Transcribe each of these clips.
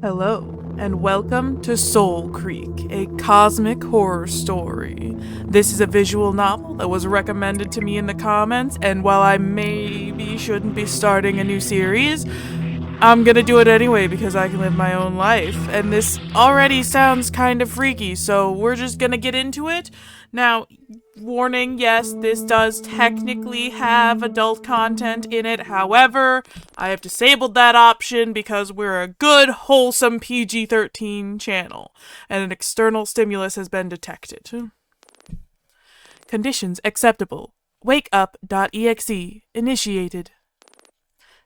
Hello, and welcome to Soulcreek, a cosmic horror story. This is a visual novel that was recommended to me in the comments, and while I maybe shouldn't be starting a new series, I'm gonna do it anyway because I can live my own life. And this already sounds kind of freaky, so we're just gonna get into it. Now, warning, yes, this does technically have adult content in it. However, I have disabled that option because we're a good, wholesome PG-13 channel, and an external stimulus has been detected. Conditions acceptable. Wakeup.exe initiated.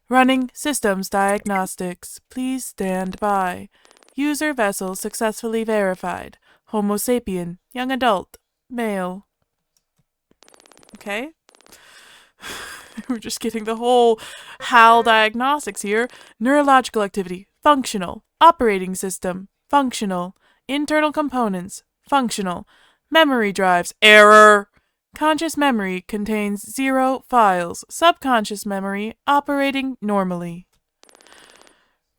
Running systems diagnostics. Please stand by. User vessel successfully verified. Homo sapien, young adult, male. Okay. We're just getting the whole HAL diagnostics here. Neurological activity, functional. Operating system, functional. Internal components, functional. Memory drives, error. Conscious memory contains 0 files. Subconscious memory operating normally.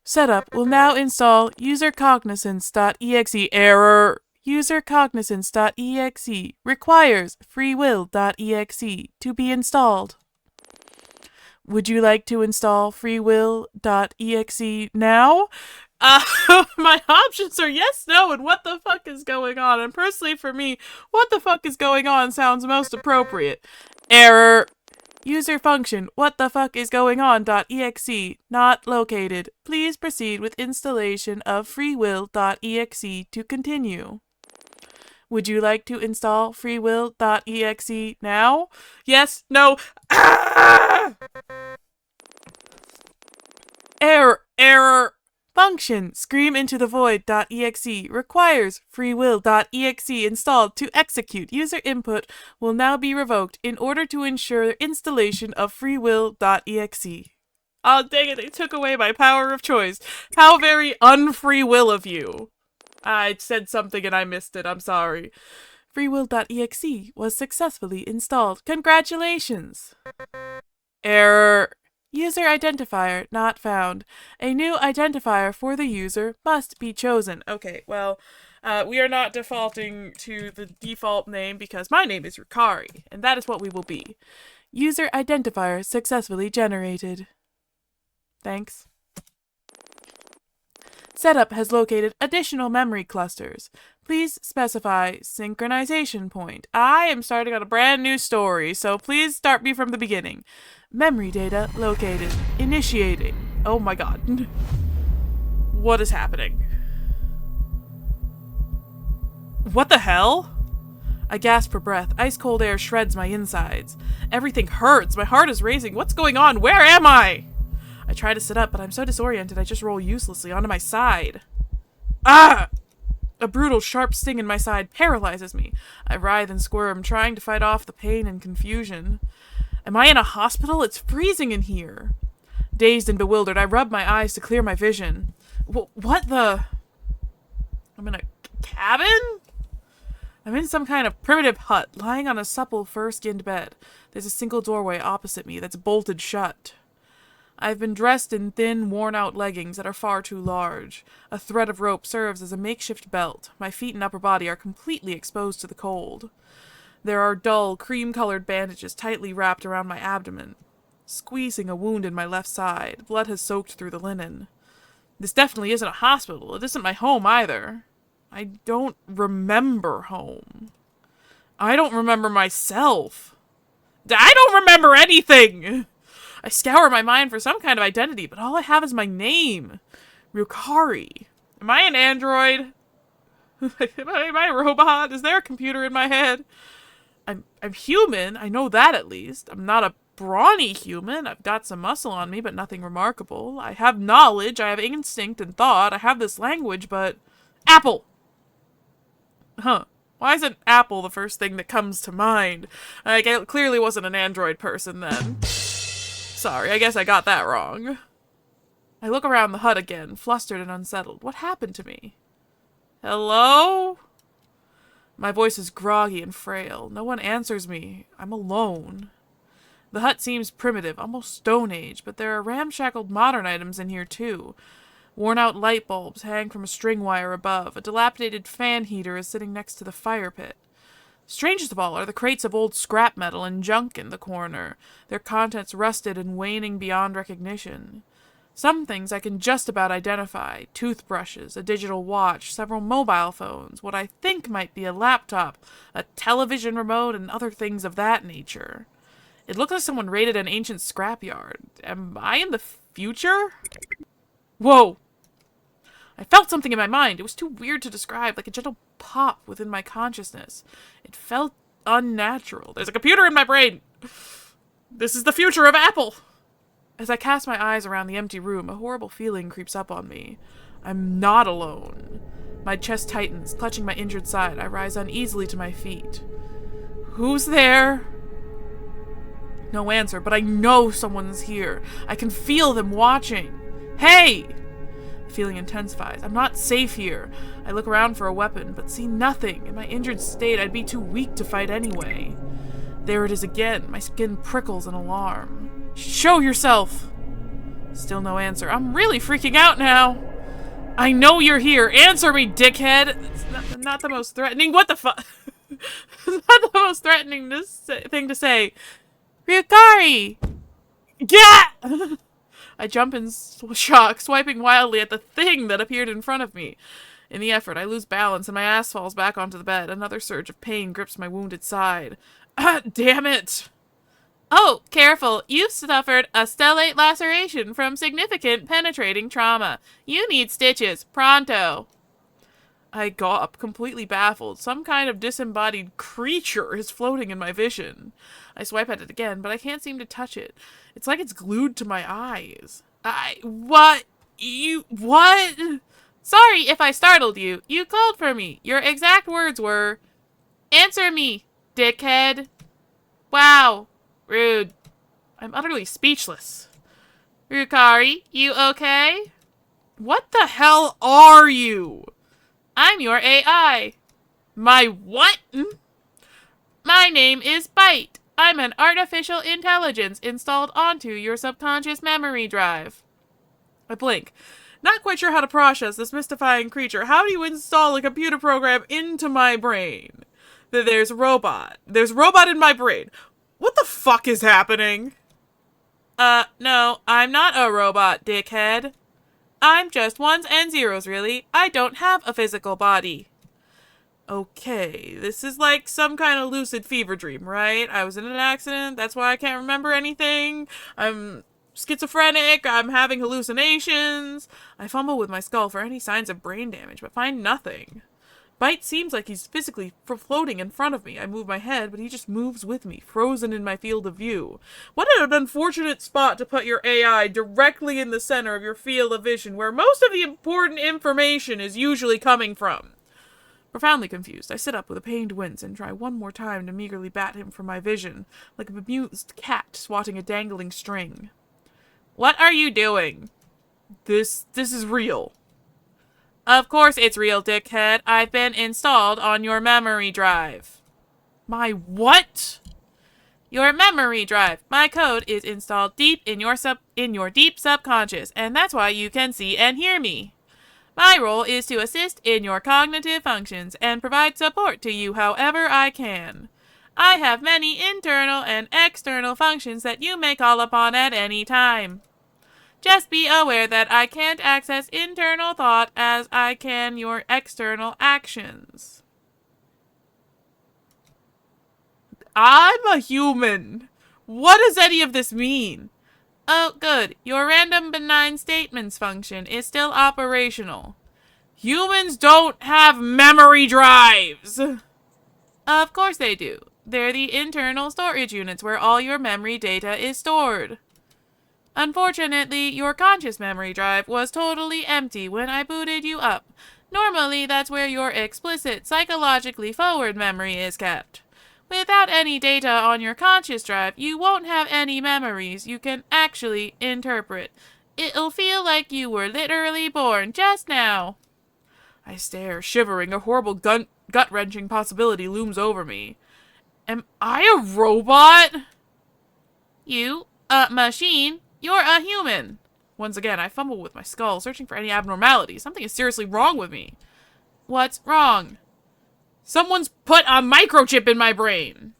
Setup will now install usercognizance.exe, error. Usercognizance.exe requires freewill.exe to be installed. Would you like to install freewill.exe now? My options are yes, no, and what the fuck is going on? And personally for me, what the fuck is going on sounds most appropriate. Error. User function, what the fuck is going on.exe, not located. Please proceed with installation of freewill.exe to continue. Would you like to install freewill.exe now? Yes, no. Ah! Error. Function scream into the void.exe requires freewill.exe installed to execute. User input will now be revoked in order to ensure installation of freewill.exe. Oh, dang it, they took away my power of choice. How very unfree will of you. I said something and I missed it, I'm sorry. Freewill.exe was successfully installed. Congratulations! Error. User identifier not found. A new identifier for the user must be chosen. Okay, well, we are not defaulting to the default name because my name is Rukari, and that is what we will be. User identifier successfully generated. Thanks. Setup has located additional memory clusters. Please specify synchronization point. I am starting on a brand new story, so please start me from the beginning. Memory data located. Initiating. Oh my god. What is happening? What the hell? I gasp for breath. Ice cold air shreds my insides. Everything hurts. My heart is racing. What's going on? Where am I? I try to sit up, but I'm so disoriented I just roll uselessly onto my side. Ah! A brutal, sharp sting in my side paralyzes me. I writhe and squirm, trying to fight off the pain and confusion. Am I in a hospital? It's freezing in here. Dazed and bewildered, I rub my eyes to clear my vision. What the... I'm in a cabin? I'm in some kind of primitive hut, lying on a supple, fur-skinned bed. There's a single doorway opposite me that's bolted shut. I've been dressed in thin, worn-out leggings that are far too large. A thread of rope serves as a makeshift belt. My feet and upper body are completely exposed to the cold. There are dull, cream-colored bandages tightly wrapped around my abdomen. Squeezing a wound in my left side, blood has soaked through the linen. This definitely isn't a hospital. It isn't my home either. I don't remember home. I don't remember myself. I don't remember anything! I scour my mind for some kind of identity, but all I have is my name. Rukari. Am I an android? am I a robot? Is there a computer in my head? I'm human. I know that at least. I'm not a brawny human. I've got some muscle on me, but nothing remarkable. I have knowledge. I have instinct and thought. I have this language, but... Apple! Huh. Why isn't Apple the first thing that comes to mind? I clearly wasn't an android person then. Sorry, I guess I got that wrong. I look around the hut again, flustered and unsettled. What happened to me? Hello? My voice is groggy and frail. No one answers me. I'm alone. The hut seems primitive, almost Stone Age, but there are ramshackled modern items in here too. Worn-out light bulbs hang from a string wire above. A dilapidated fan heater is sitting next to the fire pit. Strangest of all are the crates of old scrap metal and junk in the corner, their contents rusted and waning beyond recognition. Some things I can just about identify: toothbrushes, a digital watch, several mobile phones, what I think might be a laptop, a television remote, and other things of that nature. It looks like someone raided an ancient scrapyard. Am I in the future? Whoa! I felt something in my mind. It was too weird to describe, like a gentle pop within my consciousness. It felt unnatural. There's a computer in my brain! This is the future of Apple! As I cast my eyes around the empty room, a horrible feeling creeps up on me. I'm not alone. My chest tightens, clutching my injured side. I rise uneasily to my feet. Who's there? No answer, but I know someone's here. I can feel them watching. Hey! The feeling intensifies. I'm not safe here. I look around for a weapon, but see nothing. In my injured state, I'd be too weak to fight anyway. There it is again. My skin prickles in alarm. Show yourself! Still no answer. I'm really freaking out now. I know you're here. Answer me, dickhead. It's not the most threatening. What the fuck? It's not the most threatening thing to say. Rukari! Yeah! I jump in shock, swiping wildly at the thing that appeared in front of me. In the effort, I lose balance and my ass falls back onto the bed. Another surge of pain grips my wounded side. Ah, damn it! Oh, careful. You've suffered a stellate laceration from significant penetrating trauma. You need stitches. Pronto. I gawp, completely baffled. Some kind of disembodied creature is floating in my vision. I swipe at it again, but I can't seem to touch it. It's like it's glued to my eyes. What? Sorry if I startled you. You called for me. Your exact words were, "Answer me, dickhead." Wow. Rude. I'm utterly speechless. Rukari, you okay? What the hell are you? I'm your AI. My what? My name is Byte. I'm an artificial intelligence installed onto your subconscious memory drive. I blink. Not quite sure how to process this mystifying creature. How do you install a computer program into my brain? There's robot. There's robot in my brain. What the fuck is happening? No, I'm not a robot, dickhead. I'm just ones and zeros, really. I don't have a physical body. Okay, this is like some kind of lucid fever dream, right? I was in an accident, that's why I can't remember anything. I'm schizophrenic, I'm having hallucinations. I fumble with my skull for any signs of brain damage, but find nothing. Byte seems like he's physically floating in front of me. I move my head, but he just moves with me, frozen in my field of view. What an unfortunate spot to put your AI directly in the center of your field of vision, where most of the important information is usually coming from. Profoundly confused, I sit up with a pained wince and try one more time to meagerly bat him from my vision, like a bemused cat swatting a dangling string. What are you doing? This is real. Of course it's real, dickhead. I've been installed on your memory drive. My what? Your memory drive. My code is installed deep in your deep subconscious, and that's why you can see and hear me. My role is to assist in your cognitive functions and provide support to you however I can. I have many internal and external functions that you may call upon at any time. Just be aware that I can't access internal thought as I can your external actions. I'm a human. What does any of this mean? Oh, good. Your random benign statements function is still operational. Humans don't have memory drives. Of course they do. They're the internal storage units where all your memory data is stored. Unfortunately, your conscious memory drive was totally empty when I booted you up. Normally, that's where your explicit, psychologically forward memory is kept. Without any data on your conscious drive, you won't have any memories you can actually interpret. It'll feel like you were literally born just now. I stare, shivering. A horrible gut-wrenching possibility looms over me. Am I a robot? You, a machine? You're a human. Once again, I fumble with my skull, searching for any abnormality. Something is seriously wrong with me. What's wrong? Someone's put a microchip in my brain.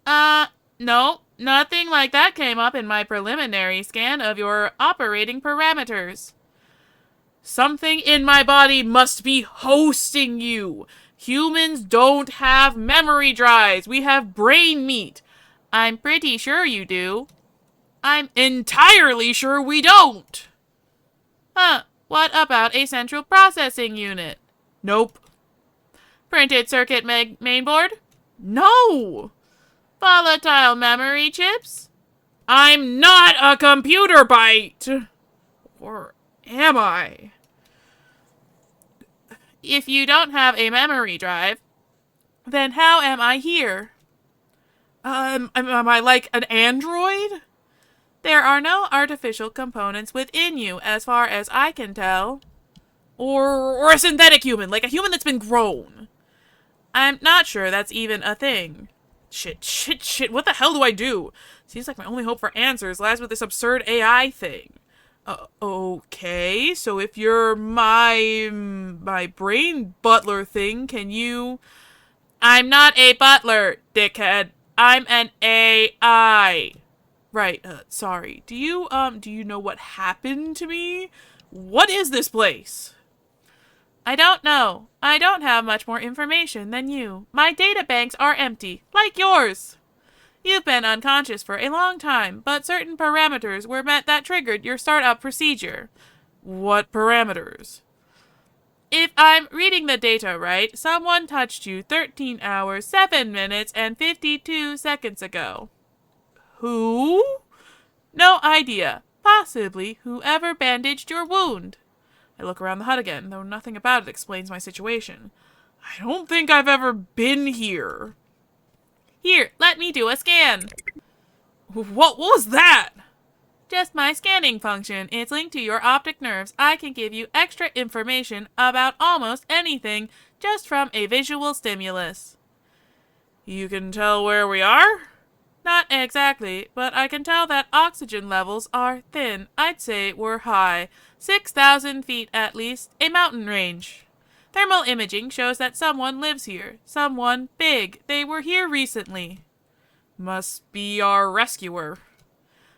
No. Nothing like that came up in my preliminary scan of your operating parameters. Something in my body must be hosting you. Humans don't have memory drives. We have brain meat. I'm pretty sure you do. I'm entirely sure we don't. Huh. What about a central processing unit? Nope. Printed circuit mainboard? No. Volatile memory chips? I'm not a computer bite! Or am I? If you don't have a memory drive, then how am I here? Am I like an android? There are no artificial components within you, as far as I can tell. Or a synthetic human, like a human that's been grown. I'm not sure that's even a thing. Shit, what the hell do I do? Seems like my only hope for answers lies with this absurd AI thing. Okay, so if you're my brain butler thing, can you... I'm not a butler, dickhead. I'm an AI. Right, sorry. Do you know what happened to me? What is this place? I don't know. I don't have much more information than you. My data banks are empty, like yours. You've been unconscious for a long time, but certain parameters were met that triggered your startup procedure. What parameters? If I'm reading the data right, someone touched you 13 hours, 7 minutes, and 52 seconds ago. Who? No idea. Possibly whoever bandaged your wound. I look around the hut again, though nothing about it explains my situation. I don't think I've ever been here. Here, let me do a scan. What was that? Just my scanning function. It's linked to your optic nerves. I can give you extra information about almost anything just from a visual stimulus. You can tell where we are? Not exactly, but I can tell that oxygen levels are thin. I'd say we're high. 6,000 feet at least, a mountain range. Thermal imaging shows that someone lives here. Someone big. They were here recently. Must be our rescuer.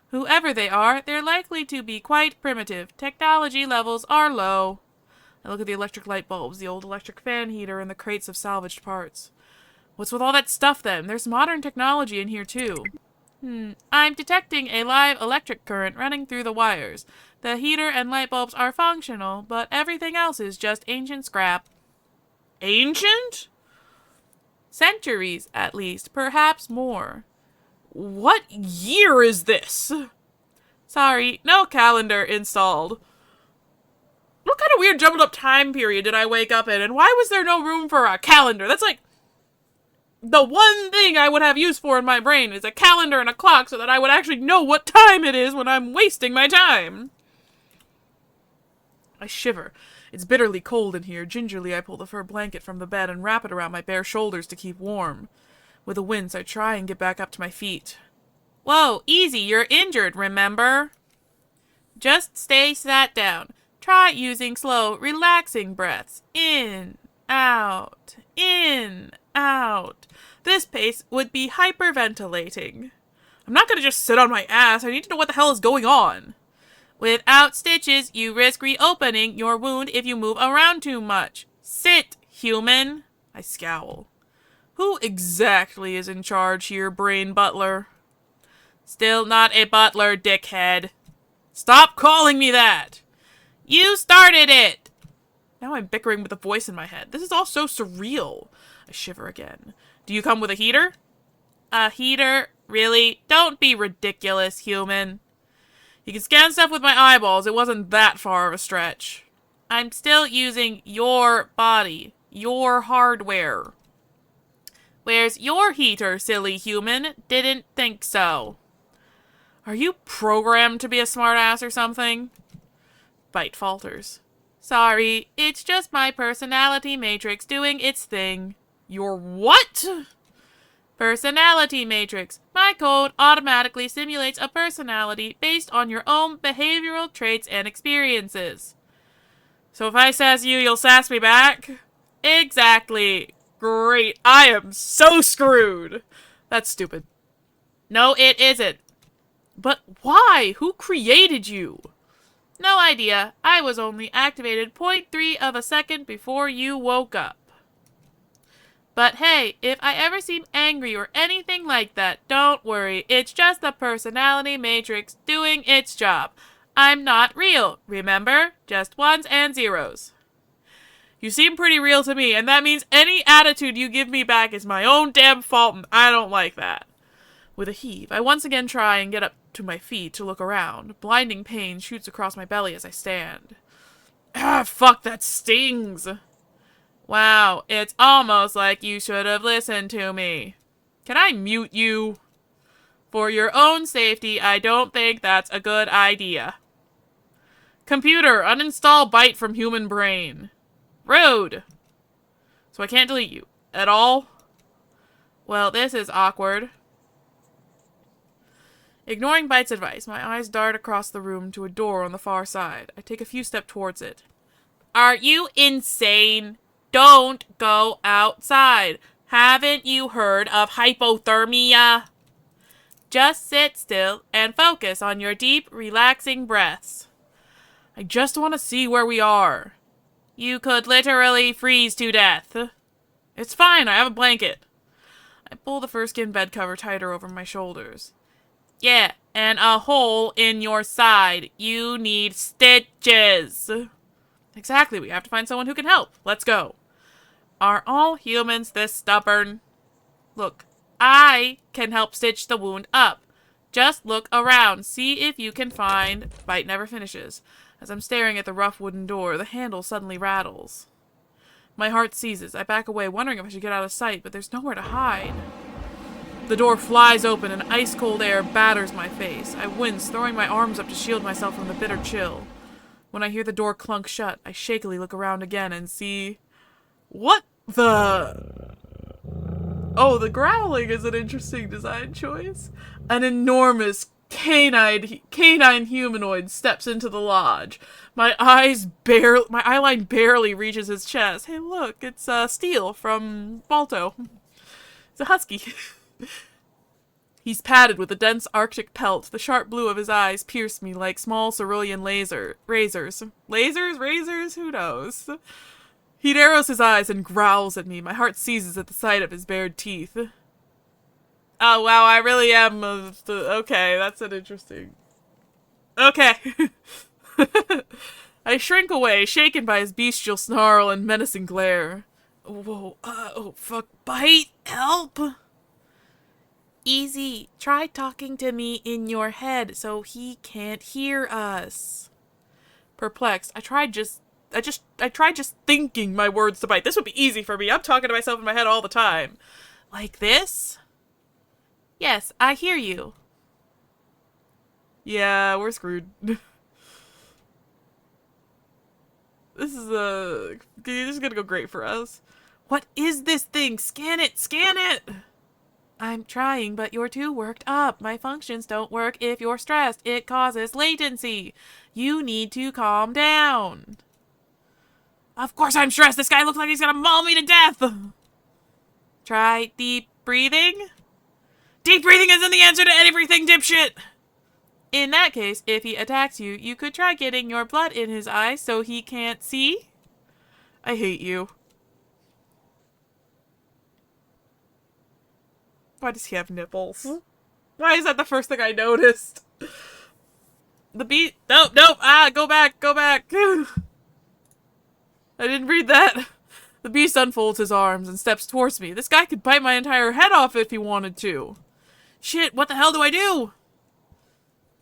Whoever they are, they're likely to be quite primitive. Technology levels are low. I look at the electric light bulbs, the old electric fan heater, and the crates of salvaged parts. What's with all that stuff, then? There's modern technology in here, too. I'm detecting a live electric current running through the wires. The heater and light bulbs are functional, but everything else is just ancient scrap. Ancient? Centuries, at least. Perhaps more. What year is this? Sorry, no calendar installed. What kind of weird jumbled up time period did I wake up in, and why was there no room for a calendar? That's like... the one thing I would have use for in my brain is a calendar and a clock so that I would actually know what time it is when I'm wasting my time. I shiver. It's bitterly cold in here. Gingerly, I pull the fur blanket from the bed and wrap it around my bare shoulders to keep warm. With a wince, I try and get back up to my feet. Whoa, easy, you're injured, remember? Just stay sat down. Try using slow, relaxing breaths. In, out, in, out. This pace would be hyperventilating. I'm not gonna just sit on my ass. I need to know what the hell is going on. Without stitches, you risk reopening your wound if you move around too much. Sit, human. I scowl. Who exactly is in charge here, brain butler? Still not a butler, dickhead. Stop calling me that! You started it! Now I'm bickering with the voice in my head. This is all so surreal. I shiver again. Do you come with a heater? A heater? Really? Don't be ridiculous, human. You can scan stuff with my eyeballs. It wasn't that far of a stretch. I'm still using your body. Your hardware. Where's your heater, silly human? Didn't think so. Are you programmed to be a smartass or something? Bite falters. Sorry, it's just my personality matrix doing its thing. Your what? Personality matrix. My code automatically simulates a personality based on your own behavioral traits and experiences. So if I sass you, you'll sass me back? Exactly. Great. I am so screwed. That's stupid. No, it isn't. But why? Who created you? No idea. I was only activated 0.3 of a second before you woke up. But hey, if I ever seem angry or anything like that, don't worry. It's just the personality matrix doing its job. I'm not real, remember? Just ones and zeros. You seem pretty real to me, and that means any attitude you give me back is my own damn fault, and I don't like that. With a heave, I once again try and get up to my feet to look around. Blinding pain shoots across my belly as I stand. Ah, fuck, that stings! Wow, it's almost like you should have listened to me. Can I mute you? For your own safety, I don't think that's a good idea. Computer, uninstall byte from human brain. Rude. So I can't delete you. At all? Well, this is awkward. Ignoring Byte's advice, my eyes dart across the room to a door on the far side. I take a few steps towards it. Are you insane? Don't go outside. Haven't you heard of hypothermia? Just sit still and focus on your deep, relaxing breaths. I just want to see where we are. You could literally freeze to death. It's fine, I have a blanket. I pull the fur-skin bed cover tighter over my shoulders. Yeah, and a hole in your side. You need stitches. Exactly, we have to find someone who can help. Let's go. Are all humans this stubborn? Look, I can help stitch the wound up. Just look around, see if you can find... Bite never finishes. As I'm staring at the rough wooden door, the handle suddenly rattles. My heart seizes. I back away, wondering if I should get out of sight, but there's nowhere to hide. The door flies open and ice-cold air batters my face. I wince, throwing my arms up to shield myself from the bitter chill. When I hear the door clunk shut, I shakily look around again and see... What the... Oh, the growling is an interesting design choice. An enormous canine humanoid steps into the lodge. My eyeline barely reaches his chest. Hey, look, it's Steel from Balto. It's a husky. He's padded with a dense Arctic pelt. The sharp blue of his eyes pierce me like small cerulean razors. Razors? Who knows? He narrows his eyes and growls at me. My heart seizes at the sight of his bared teeth. Oh, wow, I really am... okay, that's an interesting... Okay. I shrink away, shaken by his bestial snarl and menacing glare. Whoa, oh, fuck. Bite, help! Easy. Try talking to me in your head so he can't hear us. Perplexed, I tried just thinking my words to Bite. This would be easy for me. I'm talking to myself in my head all the time. Like this? Yes, I hear you. Yeah, we're screwed. This is gonna go great for us. What is this thing? Scan it! Scan it! I'm trying, but you're too worked up. My functions don't work if you're stressed. It causes latency. You need to calm down. Of course I'm stressed. This guy looks like he's gonna maul me to death. Try deep breathing. Deep breathing isn't the answer to everything, dipshit. In that case, if he attacks you, you could try getting your blood in his eyes so he can't see. I hate you. Why does he have nipples? Why is that the first thing I noticed? The beast... Nope. Go back. I didn't read that. The beast unfolds his arms and steps towards me. This guy could bite my entire head off if he wanted to. Shit, what the hell do I do?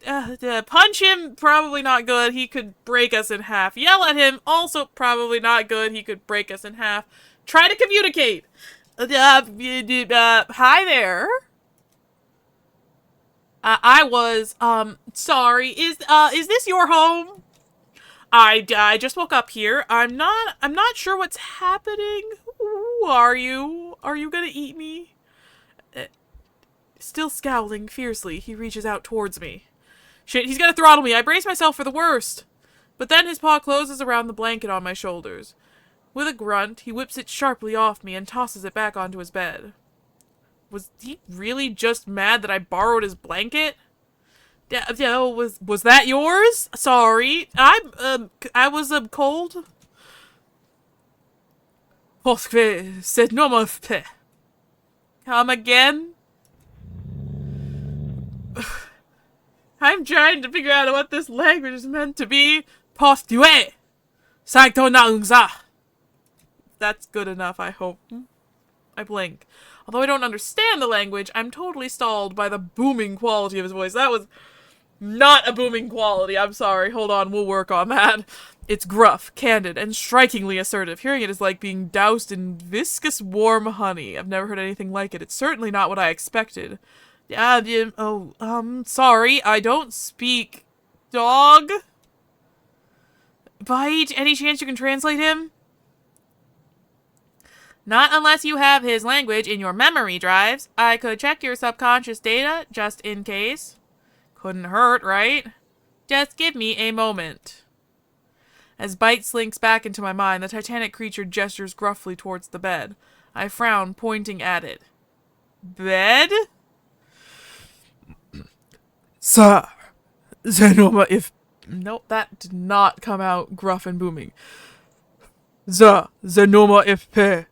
Punch him? Probably not good. He could break us in half. Yell at him? Also probably not good. He could break us in half. Try to communicate. Hi there. I was, sorry. Is this your home? I just woke up here. I'm not sure what's happening. Who are you? Are you gonna eat me? Still scowling fiercely, he reaches out towards me. Shit, he's gonna throttle me. I brace myself for the worst. But then his paw closes around the blanket on my shoulders. With a grunt, he whips it sharply off me and tosses it back onto his bed. Was he really just mad that I borrowed his blanket? Yeah, was that yours? Sorry, I was cold. C'est normal. Come again? I'm trying to figure out what this language is meant to be. Postue. Sagtonangza. That's good enough, I hope. I blink. Although I don't understand the language, I'm totally stalled by the booming quality of his voice. That was not a booming quality. I'm sorry. Hold on, we'll work on that. It's gruff, candid, and strikingly assertive. Hearing it is like being doused in viscous warm honey. I've never heard anything like it. It's certainly not what I expected. Sorry, I don't speak dog. Bite, any chance you can translate him? Not unless you have his language in your memory drives. I could check your subconscious data, just in case. Couldn't hurt, right? Just give me a moment. As Bite slinks back into my mind, the titanic creature gestures gruffly towards the bed. I frown, pointing at it. Bed? Sir, Zenoma if... Nope, that did not come out gruff and booming. Zenoma if pe.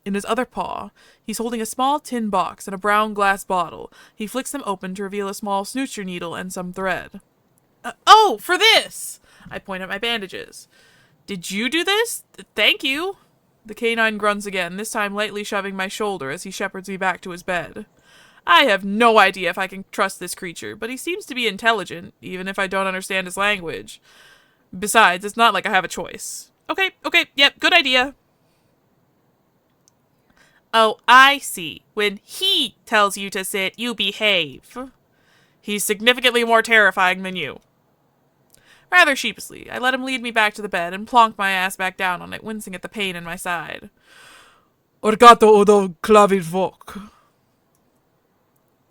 In his other paw, he's holding a small tin box and a brown glass bottle. He flicks them open to reveal a small snoocher needle and some thread. Oh, for this! I point at my bandages. Did you do this? Thank you. The canine grunts again, this time lightly shoving my shoulder as he shepherds me back to his bed. I have no idea if I can trust this creature, but he seems to be intelligent, even if I don't understand his language. Besides, it's not like I have a choice. Okay, yep, good idea. Oh, I see. When he tells you to sit, you behave. He's significantly more terrifying than you. Rather sheepishly, I let him lead me back to the bed and plonk my ass back down on it, wincing at the pain in my side. Orgato odo clavivok.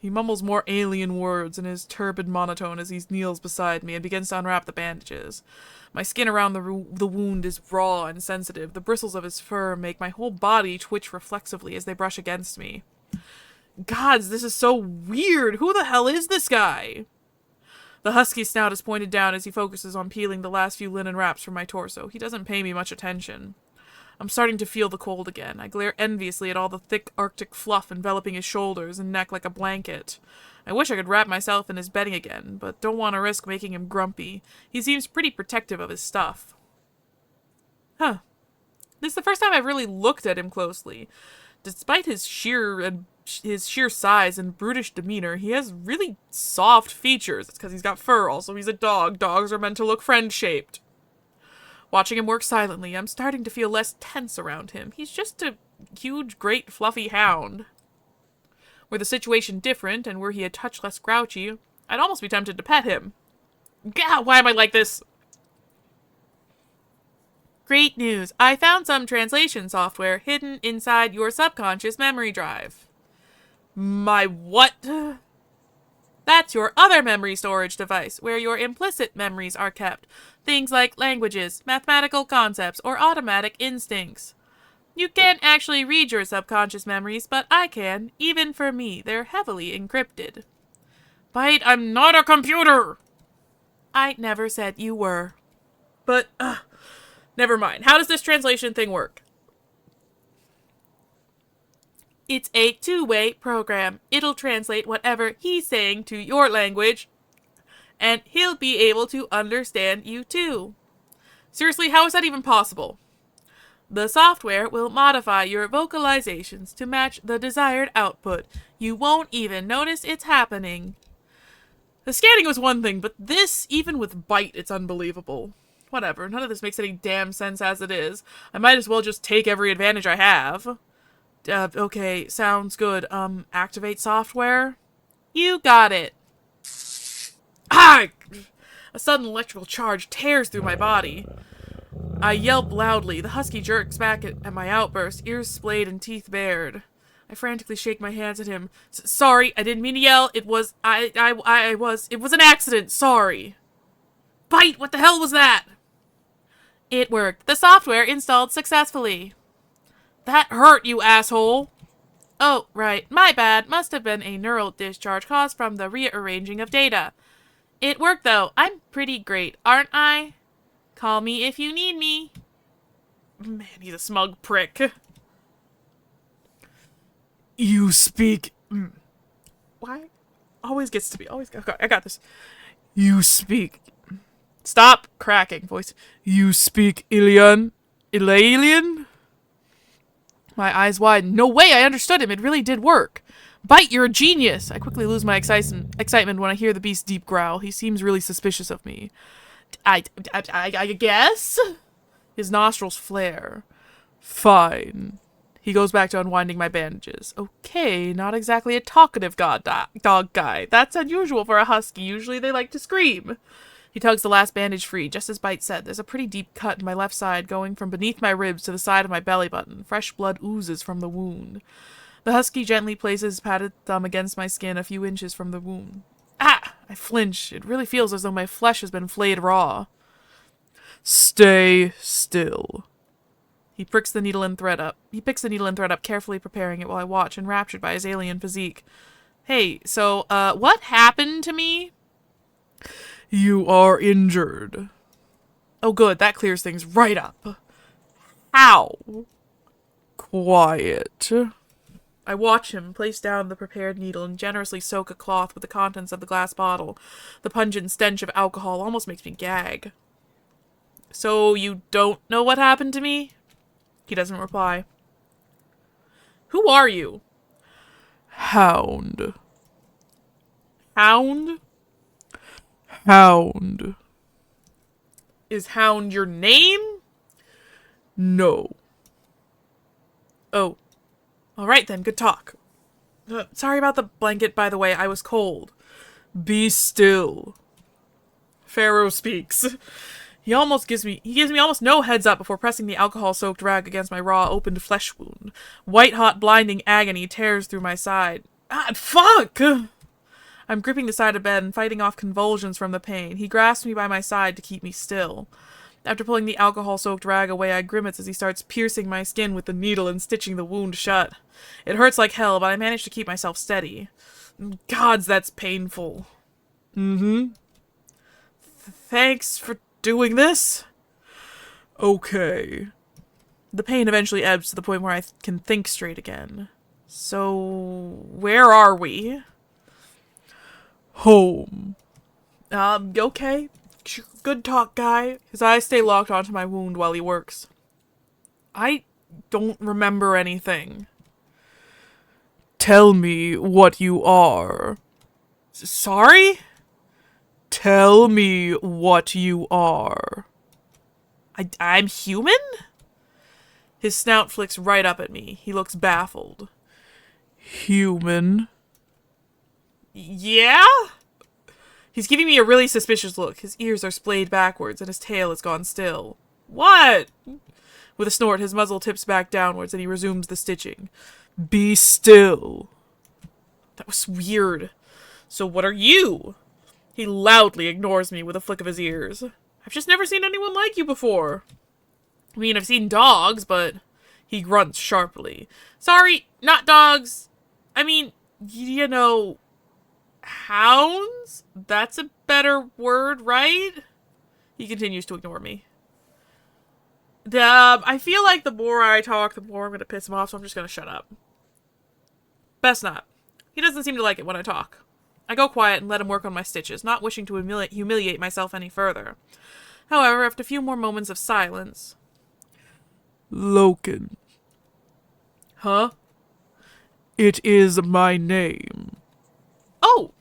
He mumbles more alien words in his turbid monotone as he kneels beside me and begins to unwrap the bandages. My skin around the wound is raw and sensitive. The bristles of his fur make my whole body twitch reflexively as they brush against me. Gods, this is so weird. Who the hell is this guy? The husky snout is pointed down as he focuses on peeling the last few linen wraps from my torso. He doesn't pay me much attention. I'm starting to feel the cold again. I glare enviously at all the thick Arctic fluff enveloping his shoulders and neck like a blanket. I wish I could wrap myself in his bedding again, but don't want to risk making him grumpy. He seems pretty protective of his stuff. Huh. This is the first time I've really looked at him closely. Despite his sheer size and brutish demeanor, he has really soft features. It's because he's got fur. Also, he's a dog. Dogs are meant to look friend-shaped. Watching him work silently, I'm starting to feel less tense around him. He's just a huge, great, fluffy hound. Were the situation different, and were he a touch less grouchy, I'd almost be tempted to pet him. Gah, why am I like this? Great news. I found some translation software hidden inside your subconscious memory drive. My what? That's your other memory storage device, where your implicit memories are kept. Things like languages, mathematical concepts, or automatic instincts. You can't actually read your subconscious memories, but I can. Even for me, they're heavily encrypted. Bite, I'm not a computer! I never said you were. But, never mind. How does this translation thing work? It's a two-way program. It'll translate whatever he's saying to your language, and he'll be able to understand you too. Seriously, how is that even possible? The software will modify your vocalizations to match the desired output. You won't even notice it's happening. The scanning was one thing, but this, even with Bite, it's unbelievable. Whatever, none of this makes any damn sense as it is. I might as well just take every advantage I have. Okay, sounds good. Activate software? You got it. Ah! A sudden electrical charge tears through my body. I yelp loudly. The husky jerks back at my outburst, ears splayed and teeth bared. I frantically shake my hands at him. Sorry, I didn't mean to yell. It was an accident. Sorry. Bite, what the hell was that? It worked. The software installed successfully. That hurt, you asshole. Oh, right. My bad. Must have been a neural discharge caused from the rearranging of data. It worked, though. I'm pretty great, aren't I? Call me if you need me. Man, he's a smug prick. You speak... Why? Always gets to be. Always. I got this. You speak... Stop cracking, voice. You speak Ilian? Ilalian? My eyes widen. No way, I understood him. It really did work. Bite, you're a genius. I quickly lose my excitement when I hear the beast's deep growl. He seems really suspicious of me. I guess? His nostrils flare. Fine. He goes back to unwinding my bandages. Okay, not exactly a talkative dog guy. That's unusual for a husky. Usually they like to scream. He tugs the last bandage free, just as Bite said. There's a pretty deep cut in my left side, going from beneath my ribs to the side of my belly button. Fresh blood oozes from the wound. The husky gently places his padded thumb against my skin a few inches from the wound. Ah! I flinch. It really feels as though my flesh has been flayed raw. Stay still. He picks the needle and thread up, carefully preparing it while I watch, enraptured by his alien physique. Hey, so, what happened to me? You are injured. Oh good, that clears things right up. How? Quiet. I watch him place down the prepared needle and generously soak a cloth with the contents of the glass bottle. The pungent stench of alcohol almost makes me gag. So you don't know what happened to me? He doesn't reply. Who are you? Hound. Hound? Hound. Is Hound your name? No. Oh. Alright then, good talk. Sorry about the blanket, by the way, I was cold. Be still. Pharaoh speaks. He gives me almost no heads up before pressing the alcohol-soaked rag against my raw, opened flesh wound. White-hot, blinding agony tears through my side. Ah, fuck! I'm gripping the side of bed and fighting off convulsions from the pain. He grasps me by my side to keep me still. After pulling the alcohol-soaked rag away, I grimace as he starts piercing my skin with the needle and stitching the wound shut. It hurts like hell, but I manage to keep myself steady. Gods, that's painful. Thanks for doing this? Okay. The pain eventually ebbs to the point where I can think straight again. So, where are we? Home. Okay. Good talk, guy. His eyes stay locked onto my wound while he works. I don't remember anything. Tell me what you are. Sorry? Tell me what you are. I'm human? His snout flicks right up at me. He looks baffled. Human? Yeah? He's giving me a really suspicious look. His ears are splayed backwards and his tail is gone still. What? With a snort, his muzzle tips back downwards and he resumes the stitching. Be still. That was weird. So what are you? He loudly ignores me with a flick of his ears. I've just never seen anyone like you before. I mean, I've seen dogs, but... He grunts sharply. Sorry, not dogs. I mean, you know... Hounds? That's a better word, right? He continues to ignore me. I feel like the more I talk, the more I'm going to piss him off, so I'm just going to shut up. Best not. He doesn't seem to like it when I talk. I go quiet and let him work on my stitches, not wishing to humiliate myself any further. However, after a few more moments of silence... Loken. Huh? It is my name. Oh!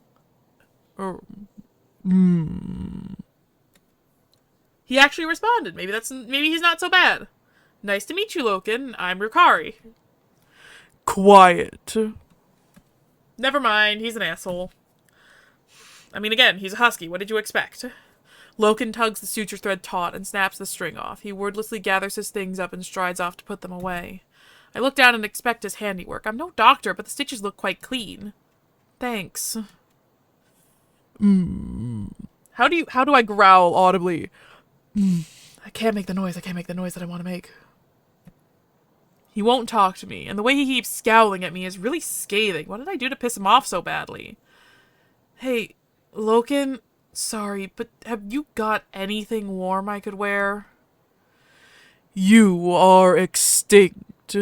He actually responded. Maybe he's not so bad. Nice to meet you, Loken. I'm Rukari. Quiet. Never mind, he's an asshole. I mean, again, he's a husky. What did you expect? Loken tugs the suture thread taut and snaps the string off. He wordlessly gathers his things up and strides off to put them away. I look down and inspect his handiwork. I'm no doctor, but the stitches look quite clean. Thanks. How do I growl audibly? I can't make the noise that I want to make. He won't talk to me, and the way he keeps scowling at me is really scathing. What did I do to piss him off so badly? Hey, Loken, sorry, but have you got anything warm I could wear? You are extinct.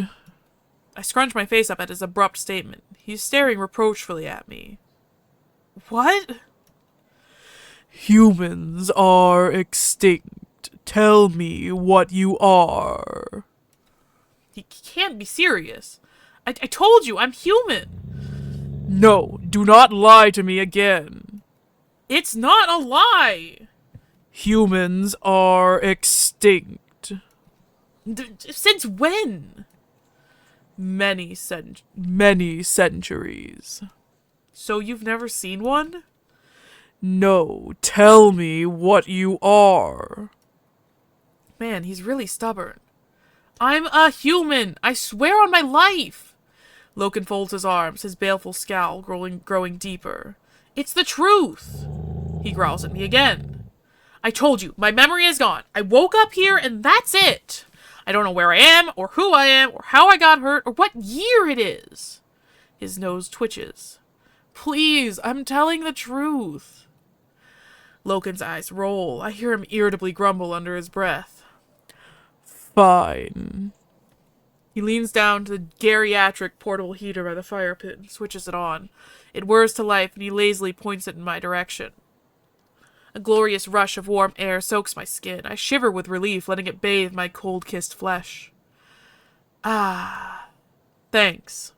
I scrunch my face up at his abrupt statement. He's staring reproachfully at me. What? Humans are extinct. Tell me what you are. He can't be serious. I told you, I'm human. No, do not lie to me again. It's not a lie. Humans are extinct. Since when? Many centuries. So you've never seen one? No, tell me what you are. Man, he's really stubborn. I'm a human! I swear on my life! Loken folds his arms, his baleful scowl growing deeper. It's the truth! He growls at me again. I told you, my memory is gone. I woke up here and that's it! I don't know where I am, or who I am, or how I got hurt, or what year it is. His nose twitches. Please, I'm telling the truth. Loken's eyes roll. I hear him irritably grumble under his breath. Fine. He leans down to the geriatric portable heater by the fire pit and switches it on. It whirs to life, and he lazily points it in my direction. A glorious rush of warm air soaks my skin. I shiver with relief, letting it bathe my cold-kissed flesh. Ah, thanks.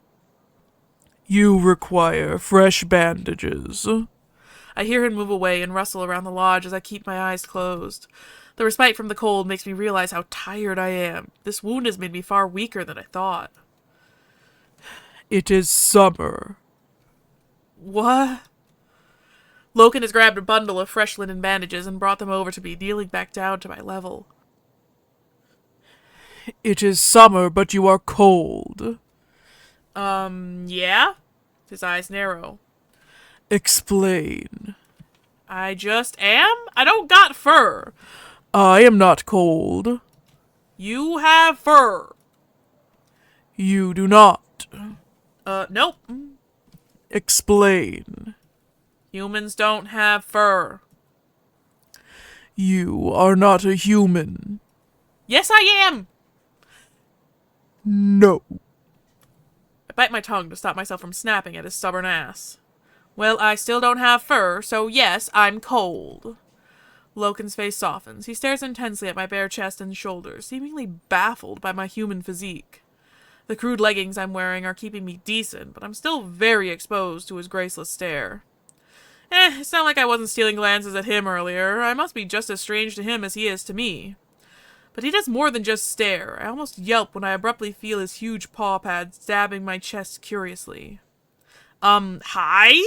You require fresh bandages. I hear him move away and rustle around the lodge as I keep my eyes closed. The respite from the cold makes me realize how tired I am. This wound has made me far weaker than I thought. It is summer. What? Loken has grabbed a bundle of fresh linen bandages and brought them over to me, kneeling back down to my level. It is summer, but you are cold. Yeah? His eyes narrow. Explain. I just am? I don't got fur. I am not cold. You have fur. You do not. Nope. Explain. Humans don't have fur. You are not a human. Yes, I am. No. I bite my tongue to stop myself from snapping at his stubborn ass. Well, I still don't have fur, so yes, I'm cold. Loken's face softens. He stares intensely at my bare chest and shoulders, seemingly baffled by my human physique. The crude leggings I'm wearing are keeping me decent, but I'm still very exposed to his graceless stare. It's not like I wasn't stealing glances at him earlier. I must be just as strange to him as he is to me. But he does more than just stare. I almost yelp when I abruptly feel his huge paw pads dabbing my chest curiously. Hi?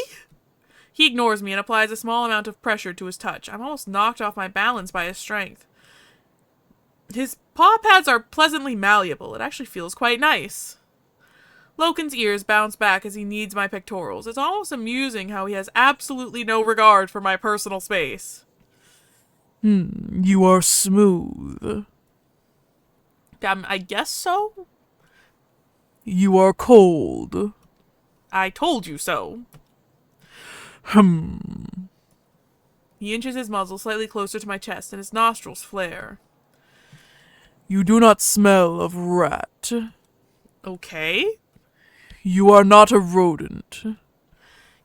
He ignores me and applies a small amount of pressure to his touch. I'm almost knocked off my balance by his strength. His paw pads are pleasantly malleable. It actually feels quite nice. Loken's ears bounce back as he kneads my pectorals. It's almost amusing how he has absolutely no regard for my personal space. You are smooth. I guess so? You are cold. I told you so. He inches his muzzle slightly closer to my chest, and his nostrils flare. You do not smell of rat. Okay. You are not a rodent.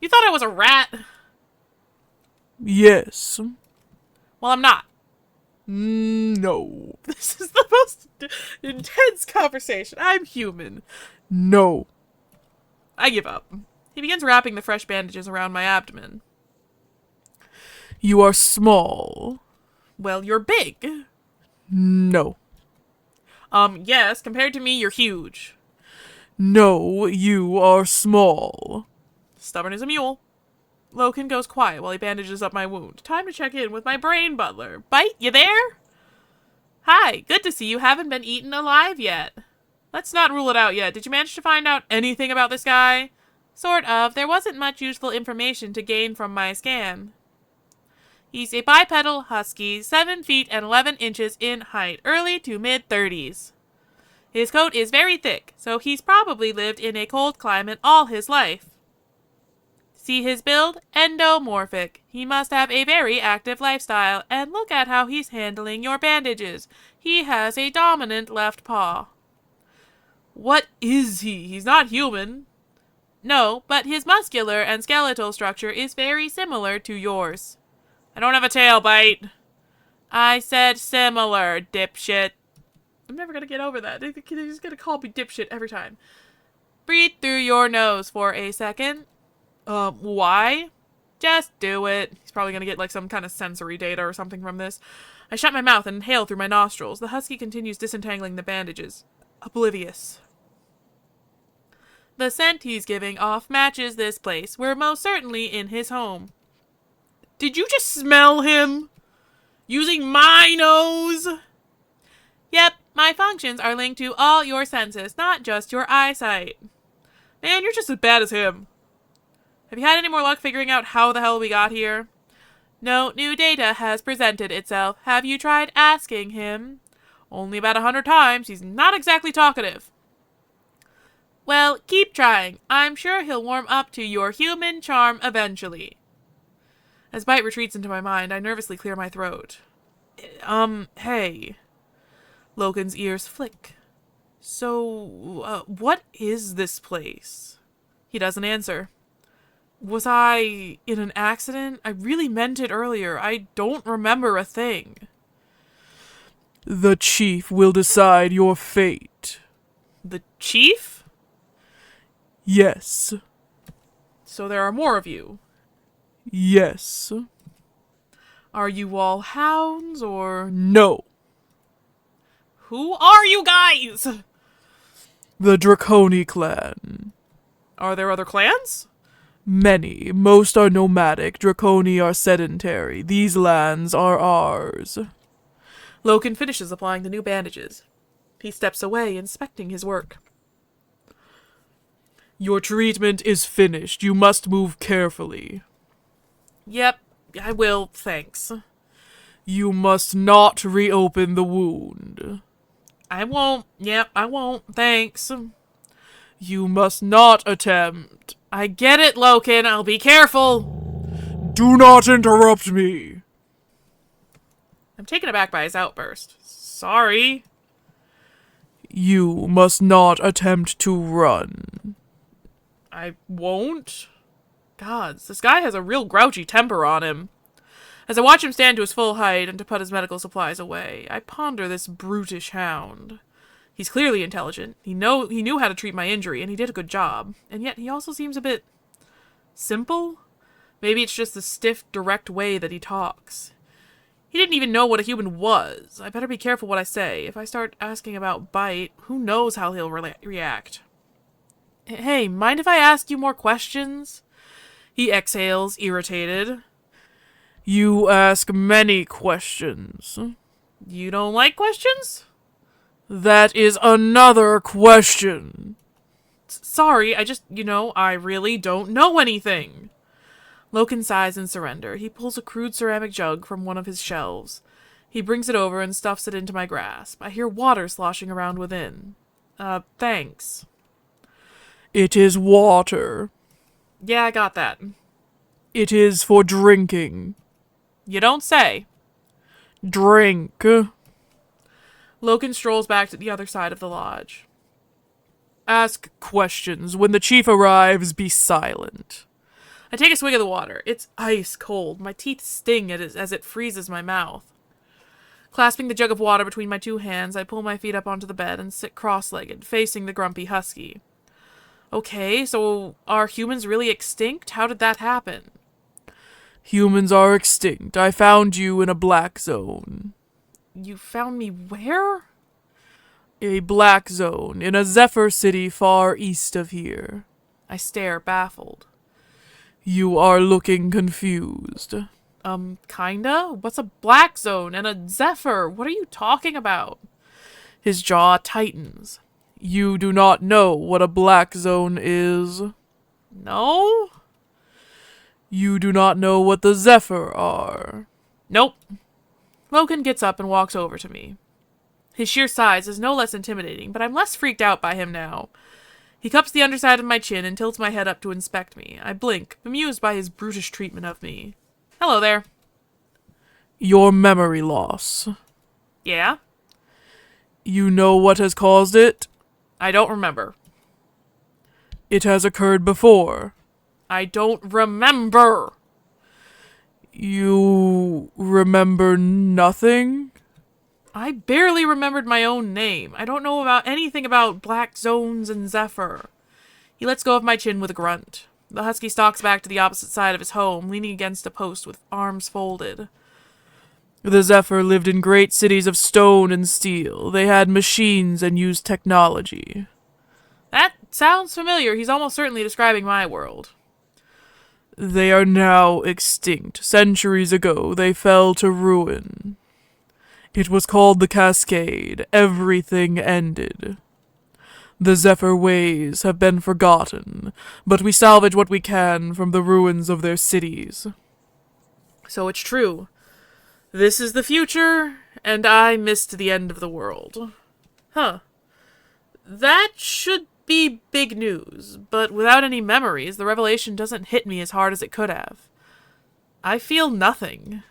You thought I was a rat? Yes. Well, I'm not. No. This is the most intense conversation. I'm human. No. I give up. He begins wrapping the fresh bandages around my abdomen. You are small. Well, you're big. No. Yes, compared to me, you're huge. No, you are small. Stubborn as a mule. Loken goes quiet while he bandages up my wound. Time to check in with my brain butler. Bite, you there? Hi, good to see you haven't been eaten alive yet. Let's not rule it out yet. Did you manage to find out anything about this guy? Sort of. There wasn't much useful information to gain from my scan. He's a bipedal husky, 7 feet and 11 inches in height, early to mid-30s. His coat is very thick, so he's probably lived in a cold climate all his life. See his build? Endomorphic. He must have a very active lifestyle, and look at how he's handling your bandages. He has a dominant left paw. What is he? He's not human. No, but his muscular and skeletal structure is very similar to yours. I don't have a tail, Bite. I said similar, dipshit. I'm never gonna get over that. They're just gonna call me dipshit every time. Breathe through your nose for a second. Why? Just do it. He's probably gonna get like some kind of sensory data or something from this. I shut my mouth and inhale through my nostrils. The husky continues disentangling the bandages. Oblivious. The scent he's giving off matches this place. We're most certainly in his home. Did you just smell him? Using my nose? Yep, my functions are linked to all your senses, not just your eyesight. Man, you're just as bad as him. Have you had any more luck figuring out how the hell we got here? No new data has presented itself. Have you tried asking him? Only about 100 times. He's not exactly talkative. Well, keep trying. I'm sure he'll warm up to your human charm eventually. As Bite retreats into my mind, I nervously clear my throat. Hey. Loken's ears flick. So, what is this place? He doesn't answer. Was I in an accident? I really meant it earlier. I don't remember a thing. The chief will decide your fate. The chief? Yes. So there are more of you? Yes. Are you all hounds or... No. Who are you guys? The Draconi clan. Are there other clans? Many. Most are nomadic. Draconi are sedentary. These lands are ours. Loken finishes applying the new bandages. He steps away, inspecting his work. Your treatment is finished. You must move carefully. Yep, I will, thanks. You must not reopen the wound. I won't. Yep, I won't, thanks. You must not attempt. I get it, Loken. I'll be careful. Do not interrupt me. I'm taken aback by his outburst. Sorry. You must not attempt to run. I won't. Gods, this guy has a real grouchy temper on him. As I watch him stand to his full height and to put his medical supplies away, I ponder this brutish hound. He's clearly intelligent. He knew how to treat my injury, and he did a good job. And yet he also seems a bit... simple? Maybe it's just the stiff, direct way that he talks. He didn't even know what a human was. I better be careful what I say. If I start asking about Bite, who knows how he'll react. Hey, mind if I ask you more questions? He exhales, irritated. You ask many questions. You don't like questions? That is another question. Sorry, I just, I really don't know anything. Loken sighs in surrender. He pulls a crude ceramic jug from one of his shelves. He brings it over and stuffs it into my grasp. I hear water sloshing around within. Thanks. It is water. Yeah, I got that. It is for drinking. You don't say. Drink. Loken strolls back to the other side of the lodge. Ask questions. When the chief arrives, be silent. I take a swig of the water. It's ice cold. My teeth sting as it freezes my mouth. Clasping the jug of water between my two hands, I pull my feet up onto the bed and sit cross-legged, facing the grumpy husky. Okay, so are humans really extinct? How did that happen? Humans are extinct. I found you in a black zone. You found me where? A black zone in a Zephyr city far east of here. I stare, baffled. You are looking confused. Kinda? What's a black zone and a Zephyr? What are you talking about? His jaw tightens. You do not know what a black zone is. No? You do not know what the Zephyr are. Nope. Loken gets up and walks over to me. His sheer size is no less intimidating, but I'm less freaked out by him now. He cups the underside of my chin and tilts my head up to inspect me. I blink, bemused by his brutish treatment of me. Hello there. Your memory loss. Yeah? You know what has caused it? I don't remember. It has occurred before. I don't remember. You remember nothing? I barely remembered my own name. I don't know about anything about Blackzones and Zephyr. He lets go of my chin with a grunt. The husky stalks back to the opposite side of his home, leaning against a post with arms folded. The Zephyr lived in great cities of stone and steel. They had machines and used technology. That sounds familiar. He's almost certainly describing my world. They are now extinct. Centuries ago, they fell to ruin. It was called the Cascade. Everything ended. The Zephyr ways have been forgotten, but we salvage what we can from the ruins of their cities. So it's true. This is the future, and I missed the end of the world. Huh. That should be big news, but without any memories, the revelation doesn't hit me as hard as it could have. I feel nothing.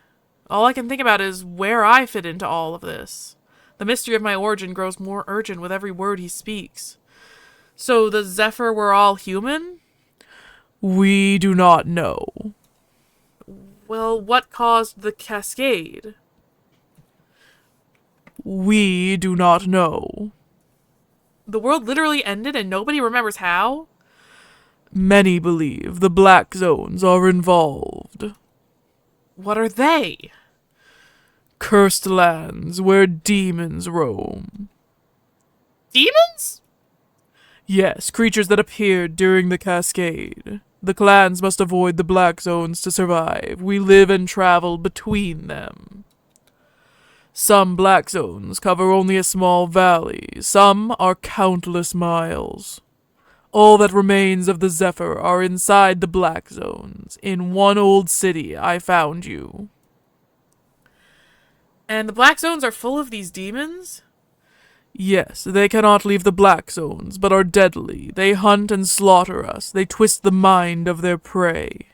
All I can think about is where I fit into all of this. The mystery of my origin grows more urgent with every word he speaks. So the Zephyr were all human? We do not know. Well, what caused the cascade? We do not know. The world literally ended and nobody remembers how? Many believe the Blackzones are involved. What are they? Cursed lands where demons roam. Demons? Yes, creatures that appeared during the Cascade. The clans must avoid the Blackzones to survive. We live and travel between them. Some Blackzones cover only a small valley. Some are countless miles. All that remains of the Zephyr are inside the Blackzones. In one old city, I found you. And the Blackzones are full of these demons? Yes, they cannot leave the Blackzones, but are deadly. They hunt and slaughter us. They twist the mind of their prey.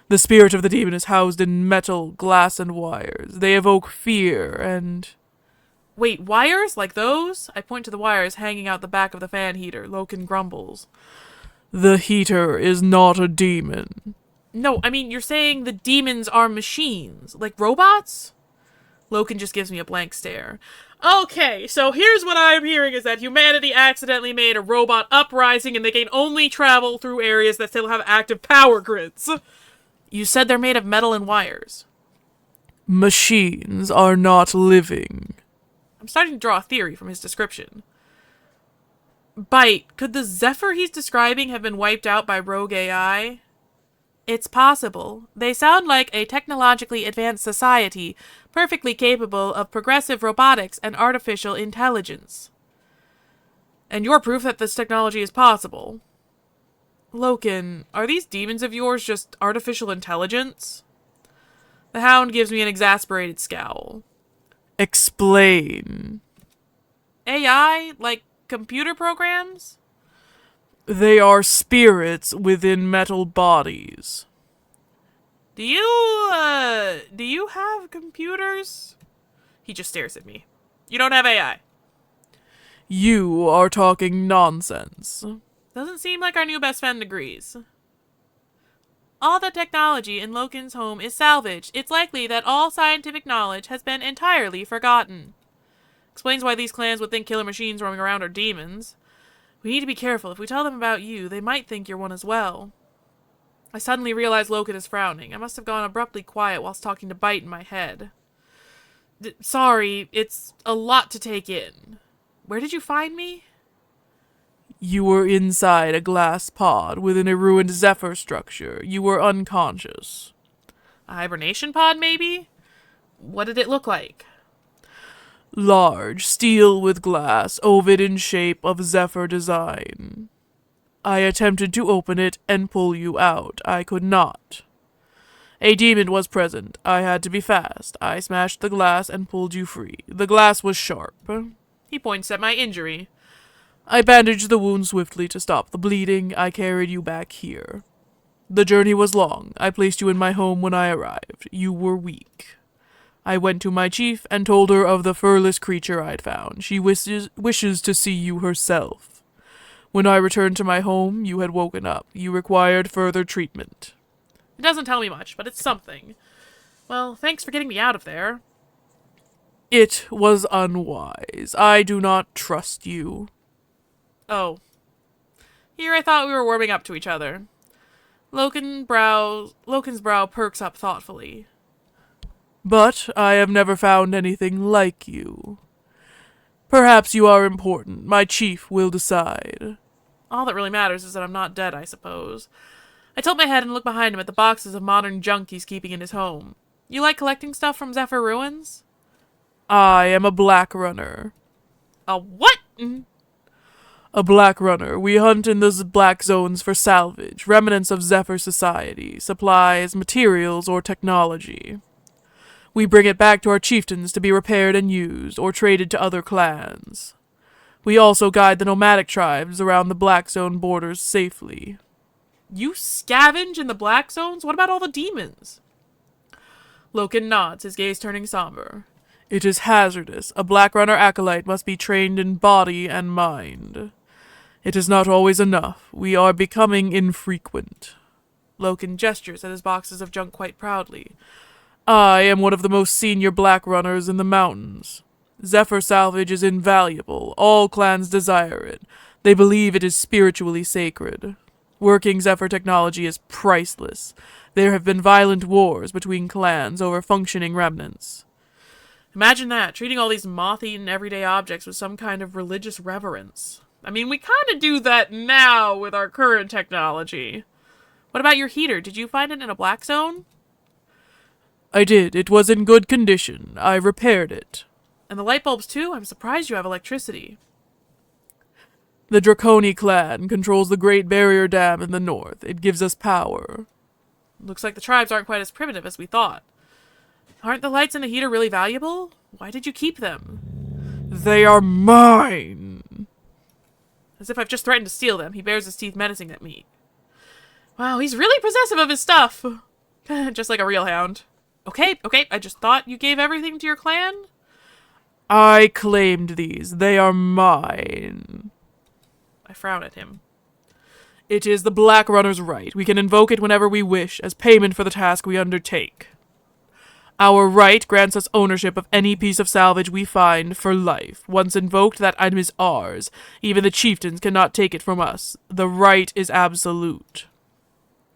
The spirit of the demon is housed in metal, glass, and wires. They evoke fear and... Wait, wires? Like those? I point to the wires hanging out the back of the fan heater. Loken grumbles. The heater is not a demon. No, I mean, you're saying the demons are machines. Like robots? Loken just gives me a blank stare. Okay, so here's what I'm hearing is that humanity accidentally made a robot uprising and they can only travel through areas that still have active power grids. You said they're made of metal and wires. Machines are not living. I'm starting to draw a theory from his description. Bite, could the Zephyr he's describing have been wiped out by rogue AI? It's possible. They sound like a technologically advanced society, perfectly capable of progressive robotics and artificial intelligence. And you're proof that this technology is possible. Loken, are these demons of yours just artificial intelligence? The Hound gives me an exasperated scowl. Explain. AI? Like computer programs? They are spirits within metal bodies. Do you have computers? He just stares at me. You don't have AI. You are talking nonsense. Doesn't seem like our new best friend agrees. All the technology in Loken's home is salvaged. It's likely that all scientific knowledge has been entirely forgotten. Explains why these clans would think killer machines roaming around are demons. We need to be careful. If we tell them about you, they might think you're one as well. I suddenly realize Loken is frowning. I must have gone abruptly quiet whilst talking to Bite in my head. Sorry, it's a lot to take in. Where did you find me? You were inside a glass pod within a ruined Zephyr structure. You were unconscious. A hibernation pod, maybe? What did it look like? Large, steel with glass, ovid in shape of zephyr design. I attempted to open it and pull you out. I could not. A demon was present. I had to be fast. I smashed the glass and pulled you free. The glass was sharp. He points at my injury. I bandaged the wound swiftly to stop the bleeding. I carried you back here. The journey was long. I placed you in my home when I arrived. You were weak. I went to my chief and told her of the furless creature I'd found. She wishes to see you herself. When I returned to my home, you had woken up. You required further treatment. It doesn't tell me much, but it's something. Well, thanks for getting me out of there. It was unwise. I do not trust you. Oh. Here I thought we were warming up to each other. Loken's brow perks up thoughtfully. But I have never found anything like you. Perhaps you are important. My chief will decide. All that really matters is that I'm not dead, I suppose. I tilt my head and look behind him at the boxes of modern junk he's keeping in his home. You like collecting stuff from Zephyr Ruins? I am a Blackrunner. A what? A Blackrunner. We hunt in the Blackzones for salvage, remnants of Zephyr society, supplies, materials, or technology. We bring it back to our chieftains to be repaired and used, or traded to other clans. We also guide the nomadic tribes around the Blackzone borders safely. You scavenge in the Blackzones? What about all the demons? Loken nods, his gaze turning somber. It is hazardous. A Blackrunner acolyte must be trained in body and mind. It is not always enough. We are becoming infrequent. Loken gestures at his boxes of junk quite proudly. I am one of the most senior Blackrunners in the mountains. Zephyr salvage is invaluable. All clans desire it. They believe it is spiritually sacred. Working Zephyr technology is priceless. There have been violent wars between clans over functioning remnants. Imagine that, treating all these moth-eaten everyday objects with some kind of religious reverence. I mean, we kind of do that now with our current technology. What about your heater? Did you find it in a black zone? I did. It was in good condition. I repaired it. And the light bulbs too? I'm surprised you have electricity. The Draconi clan controls the Great Barrier Dam in the north. It gives us power. Looks like the tribes aren't quite as primitive as we thought. Aren't the lights in the heater really valuable? Why did you keep them? They are mine. As if I've just threatened to steal them, he bares his teeth menacing at me. Wow, he's really possessive of his stuff. Just like a real hound. Okay, I just thought you gave everything to your clan? I claimed these. They are mine. I frown at him. It is the Blackrunner's right. We can invoke it whenever we wish, as payment for the task we undertake. Our right grants us ownership of any piece of salvage we find for life. Once invoked, that item is ours. Even the chieftains cannot take it from us. The right is absolute.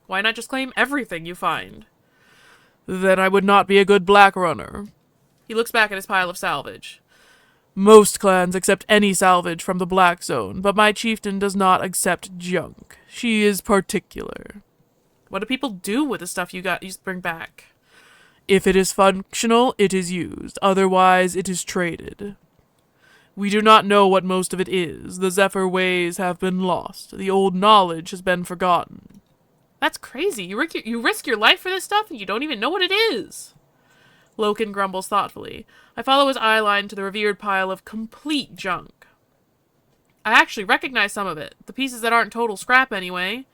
Why not just claim everything you find? Then I would not be a good Blackrunner. He looks back at his pile of salvage. Most clans accept any salvage from the Black Zone, but my chieftain does not accept junk. She is particular. What do people do with the stuff you bring back? If it is functional, it is used. Otherwise, it is traded. We do not know what most of it is. The Zephyr ways have been lost. The old knowledge has been forgotten. That's crazy. You risk your life for this stuff and you don't even know what it is. Loken grumbles thoughtfully. I follow his eye line to the revered pile of complete junk. I actually recognize some of it. The pieces that aren't total scrap anyway.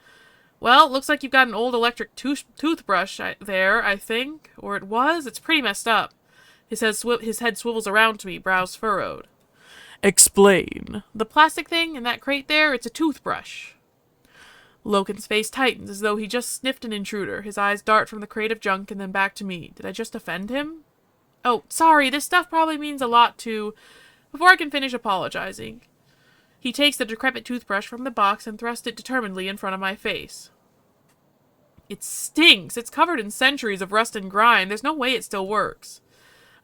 Well, it looks like you've got an old electric toothbrush there, I think. Or it was. It's pretty messed up. His head swivels around to me, brows furrowed. Explain. The plastic thing in that crate there, it's a toothbrush. Loken's face tightens as though he just sniffed an intruder. His eyes dart from the crate of junk and then back to me. Did I just offend him? Oh, sorry, this stuff probably means a lot to... Before I can finish apologizing, he takes the decrepit toothbrush from the box and thrusts it determinedly in front of my face. It stinks. It's covered in centuries of rust and grime. There's no way it still works.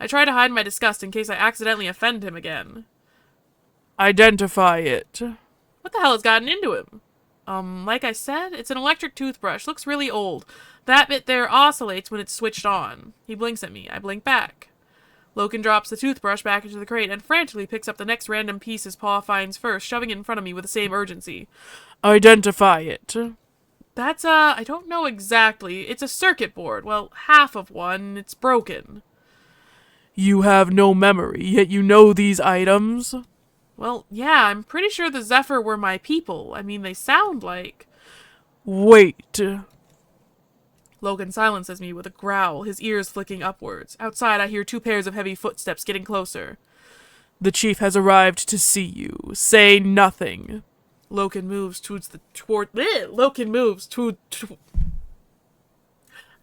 I try to hide my disgust in case I accidentally offend him again. Identify it. What the hell has gotten into him? Like I said, it's an electric toothbrush. Looks really old. That bit there oscillates when it's switched on. He blinks at me. I blink back. Loken drops the toothbrush back into the crate and frantically picks up the next random piece his paw finds first, shoving it in front of me with the same urgency. Identify it. That's, I don't know exactly. It's a circuit board. Well, half of one. It's broken. You have no memory, yet you know these items? Well, yeah, I'm pretty sure the Zephyr were my people. I mean, they sound like... Wait. Loken silences me with a growl, his ears flicking upwards. Outside, I hear 2 pairs of heavy footsteps getting closer. The chief has arrived to see you. Say nothing. Loken moves Loken moves to...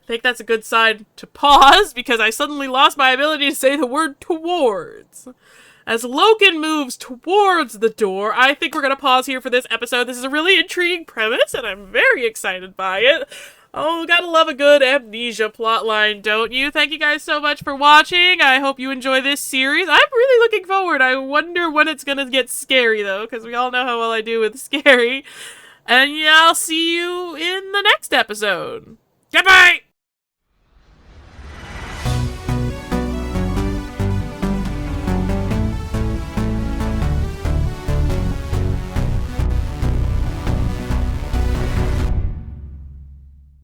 I think that's a good sign to pause, because I suddenly lost my ability to say the word towards. As Loken moves towards the door, I think we're going to pause here for this episode. This is a really intriguing premise, and I'm very excited by it. Oh, gotta love a good amnesia plotline, don't you? Thank you guys so much for watching. I hope you enjoy this series. I'm really looking forward. I wonder when it's gonna get scary, though, because we all know how well I do with scary. And yeah, I'll see you in the next episode. Goodbye!